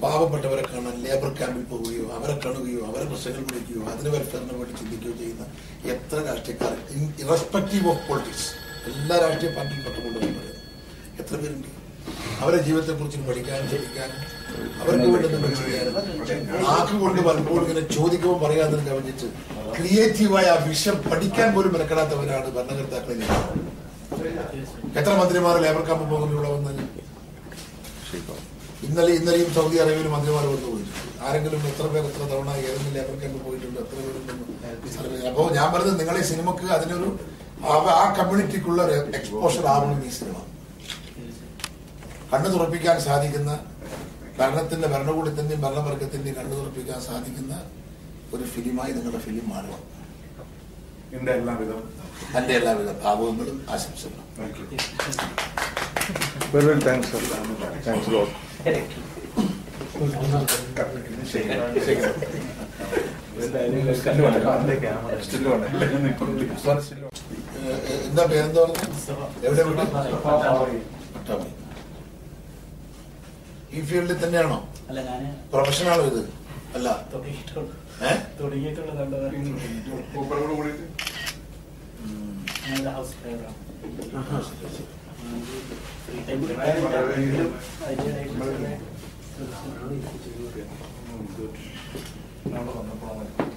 പാവപ്പെട്ടവരെ കാണാൻ ലേബർ ക്യാമ്പിൽ പോവുകയോ അവരെ കാണുകയോ അവരെ പ്രശ്നങ്ങൾ പഠിക്കുകയോ അതിന് വെൽഫെയറിന് വേണ്ടി ചിന്തിക്കുകയോ ചെയ്യുന്ന എത്ര രാഷ്ട്രീയക്കാർ ഇറസ്പെക്റ്റീവ് ഓഫ് പൊളിറ്റിക്സ് എല്ലാ രാഷ്ട്രീയ പാർട്ടിയും പെട്ടുകൊണ്ടുവന്ന് പറയുന്നു എത്ര പേരുണ്ട് അവരെ ജീവിതത്തെക്കുറിച്ച് പഠിക്കാനും ചിന്തിക്കാനും അവർക്ക് വേണ്ടുന്ന ചെയ്യാനും നാക്കുകൊണ്ട് പലപ്പോഴും ഇങ്ങനെ ചോദിക്കുമ്പോൾ പറയാതെ കവിഞ്ഞിട്ട് ക്രിയേറ്റീവായ ആ വിഷയം പഠിക്കാൻ പോലും മെനക്കെടാത്തവരാണ് ഭരണകർത്താക്കളെ. എത്ര മന്ത്രിമാർ ലേബർ ക്യാമ്പ് പോകുന്നതിലൂടെ വന്നത്? ഇന്നലെയും സൗദി അറേബ്യയിൽ മന്ത്രിമാർ വന്നു പോയിട്ടുണ്ട്. ആരെങ്കിലും എത്ര പേർ എത്ര തവണ ഏതെങ്കിലും ലേബർ ക്യാമ്പ് പോയിട്ടുണ്ട്? എത്ര പേരുണ്ടെന്ന്. അപ്പോൾ ഞാൻ പറഞ്ഞത് നിങ്ങളെ സിനിമക്ക് അതിനൊരു ആ കമ്മ്യൂണിറ്റിക്കുള്ള ഒരു എക്സ്പോഷർ ആവണം ഈ സിനിമ. കണ്ണു തുറപ്പിക്കാൻ സാധിക്കുന്ന ഭരണത്തിന്റെ ഭരണകൂടത്തിന്റെയും ഭരണവർഗത്തിന്റെയും കണ്ണു തുറപ്പിക്കാൻ സാധിക്കുന്ന ഒരു ഫിലിമായി നിങ്ങളുടെ ഫിലിം മാറണം. എന്റെ എല്ലാവിധ ഭാവങ്ങളും ആശംസകളും. എന്താ പേരെന്താ പറഞ്ഞു? എവിടെ പട്ടാമ്പി. ഈ ഫീൽഡിൽ തന്നെയാണോ? പ്രൊഫഷനാണോ ഇത്? അല്ല, Good.